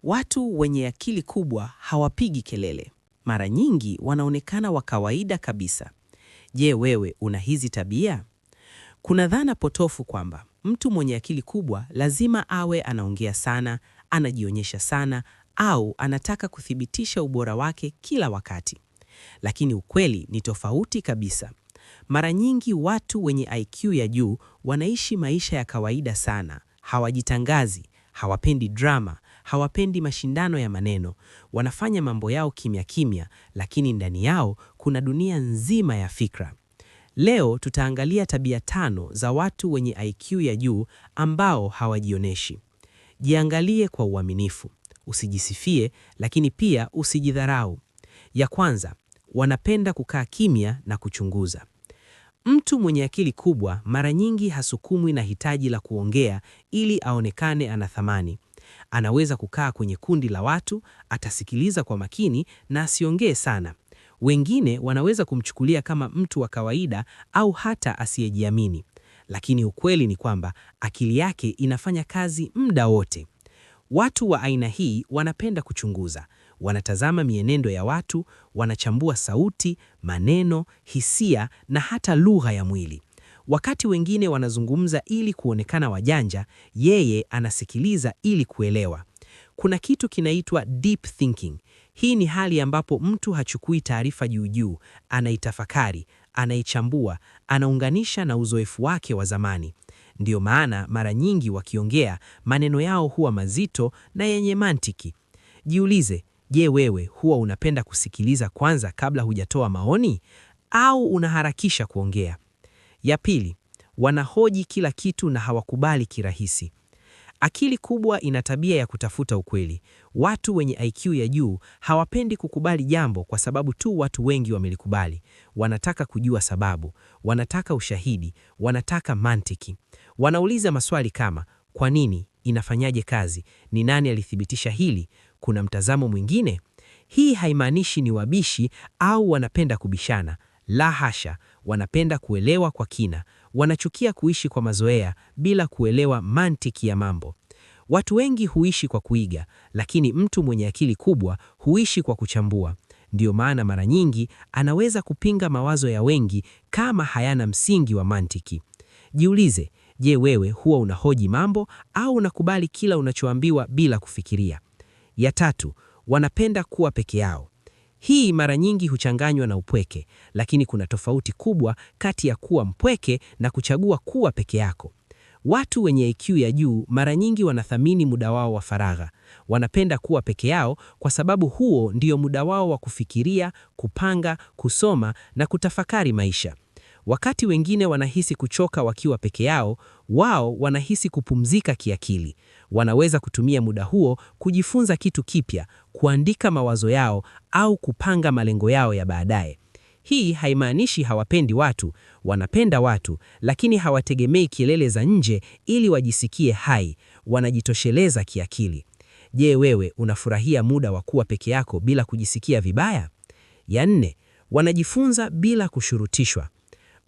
Watu wenye akili kubwa hawapigi kelele. Mara nyingi wanaonekana wa kawaida kabisa. Je, wewe una hizi tabia? Kuna dhana potofu kwamba mtu mwenye akili kubwa lazima awe anaongea sana, anajionyesha sana, au anataka kuthibitisha ubora wake kila wakati. Lakini ukweli ni tofauti kabisa. Mara nyingi watu wenye IQ ya juu wanaishi maisha ya kawaida sana. Hawajitangazi, hawapendi drama, hawapendi mashindano ya maneno. Wanafanya mambo yao kimya kimya, lakini ndani yao kuna dunia nzima ya fikra. Leo tutaangalia tabia 5 za watu wenye IQ ya juu ambao hawajioneshi. Jiangalie kwa uaminifu. Usijisifie, lakini pia usijidharau. Ya kwanza, wanapenda kukaa kimya na kuchunguza. Mtu mwenye akili kubwa mara nyingi hasukumwi na hitaji la kuongea ili aonekane ana thamani. Anaweza kukaa kwenye kundi la watu, atasikiliza kwa makini na asiongee sana. Wengine wanaweza kumchukulia kama mtu wa kawaida au hata asiyejiamini. Lakini ukweli ni kwamba akili yake inafanya kazi muda wote. Watu wa aina hii wanapenda kuchunguza. Wanatazama mienendo ya watu, wanachambua sauti, maneno, hisia na hata lugha ya mwili. Wakati wengine wanazungumza ili kuonekana wajanja, yeye anasikiliza ili kuelewa. Kuna kitu kinaitwa deep thinking. Hii ni hali ambapo mtu hachukui taarifa juu juu, anaitafakari, anaichambua, anaunganisha na uzoefu wake wa zamani. Ndiyo maana mara nyingi wakiongea, maneno yao huwa mazito na yenye mantiki. Jiulize, je, wewe huwa unapenda kusikiliza kwanza kabla hujatoa maoni au unaharakisha kuongea? Ya pili, wanahoji kila kitu na hawakubali kirahisi. Akili kubwa ina tabia ya kutafuta ukweli. Watu wenye IQ ya juu hawapendi kukubali jambo kwa sababu tu watu wengi wamelikubali. Wanataka kujua sababu, wanataka ushahidi, wanataka mantiki. Wanauliza maswali kama, kwa nini? Inafanyaje kazi? Ni nani alithibitisha hili? Kuna mtazamo mwingine? Hii haimaanishi ni wabishi au wanapenda kubishana. La hasha, wanapenda kuelewa kwa kina. Wanachukia kuishi kwa mazoea bila kuelewa mantiki ya mambo. Watu wengi huishi kwa kuiga, lakini mtu mwenye akili kubwa huishi kwa kuchambua. Ndiyo maana mara nyingi anaweza kupinga mawazo ya wengi kama hayana msingi wa mantiki. Jiulize, je, wewe huwa unahoji mambo au unakubali kila unachoambiwa bila kufikiria? Ya tatu, wanapenda kuwa peke yao. Hii mara nyingi huchanganywa na upweke, lakini kuna tofauti kubwa kati ya kuwa mpweke na kuchagua kuwa peke yako. Watu wenye IQ ya juu mara nyingi wanathamini muda wao wa faragha. Wanapenda kuwa peke yao kwa sababu huo ndio muda wao wa kufikiria, kupanga, kusoma na kutafakari maisha. Wakati wengine wanahisi kuchoka wakiwa peke yao, wao wanahisi kupumzika kiakili. Wanaweza kutumia muda huo kujifunza kitu kipya, kuandika mawazo yao au kupanga malengo yao ya baadaye. Hii haimaanishi hawapendi watu, wanapenda watu, lakini hawategemei kelele za nje ili wajisikie hai, wanajitosheleza kiakili. Je, wewe unafurahia muda wa kuwa peke yako bila kujisikia vibaya? Ya 4, wanajifunza bila kushurutishwa.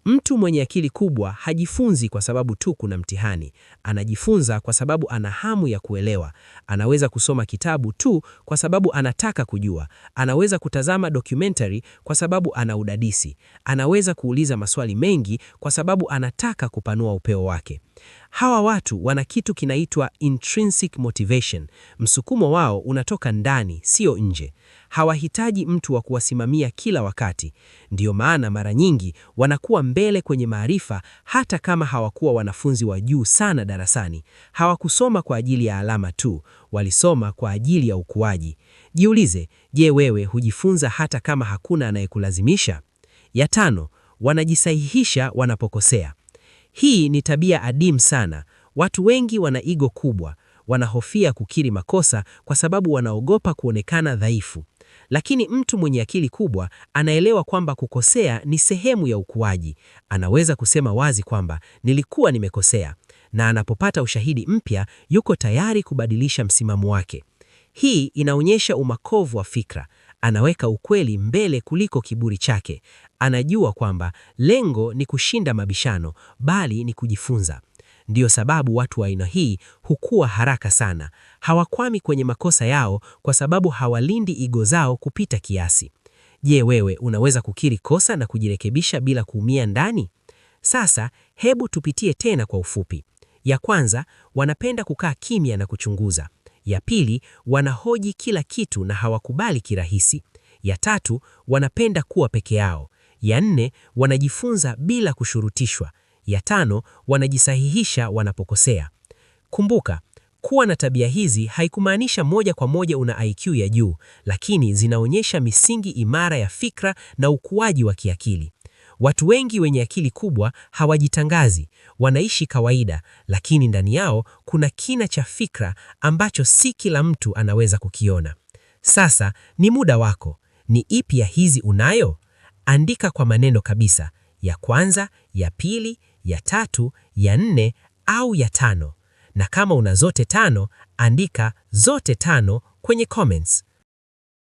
Mtu mwenye akili kubwa hajifunzi kwa sababu tu kuna mtihani. Anajifunza kwa sababu ana hamu ya kuelewa. Anaweza kusoma kitabu tu kwa sababu anataka kujua. Anaweza kutazama documentary kwa sababu ana udadisi. Anaweza kuuliza maswali mengi kwa sababu anataka kupanua upeo wake. Hawa watu wana kitu kinaitwa intrinsic motivation. Msukumo wao unatoka ndani, sio nje. Hawahitaji mtu wa kuwasimamia kila wakati. Ndiyo maana mara nyingi wanakuwa mbele kwenye maarifa hata kama hawakuwa wanafunzi wa juu sana darasani. Hawakusoma kwa ajili ya alama tu, walisoma kwa ajili ya ukuaji. Jiulize, je, wewe hujifunza hata kama hakuna anayekulazimisha? Ya 5, wanajisahihisha wanapokosea. Hii ni tabia adimu sana. Watu wengi wana ego kubwa, wanahofia kukiri makosa kwa sababu wanaogopa kuonekana dhaifu. Lakini mtu mwenye akili kubwa anaelewa kwamba kukosea ni sehemu ya ukuaji. Anaweza kusema wazi kwamba nilikuwa nimekosea, na anapopata ushahidi mpya yuko tayari kubadilisha msimamo wake. Hii inaonyesha umakovu wa fikra. Anaweka ukweli mbele kuliko kiburi chake. Anajua kwamba lengo ni kushinda mabishano, bali ni kujifunza. Ndiyo sababu watu wa aina hii hukua haraka sana. Hawakwami kwenye makosa yao kwa sababu hawalindi ego zao kupita kiasi. Je, wewe unaweza kukiri kosa na kujirekebisha bila kuumia ndani? Sasa, hebu tupitie tena kwa ufupi. Ya kwanza, wanapenda kukaa kimya na kuchunguza. Ya pili, wanahoji kila kitu na hawakubali kirahisi. Ya tatu, wanapenda kuwa peke yao. Ya nne, wanajifunza bila kushurutishwa. Ya tano, wanajisahihisha wanapokosea. Kumbuka, kuwa na tabia hizi haikumaanisha moja kwa moja una IQ ya juu, lakini zinaonyesha misingi imara ya fikra na ukuaji wa kiakili. Watu wengi wenye akili kubwa hawajitangazi, wanaishi kawaida, lakini ndani yao kuna kina cha fikra ambacho si kila mtu anaweza kukiona. Sasa ni muda wako. Ni ipi ya hizi unayo? Andika kwa maneno kabisa, ya kwanza, ya pili, ya tatu, ya nne au ya tano. Na kama una zote tano, andika zote tano kwenye comments.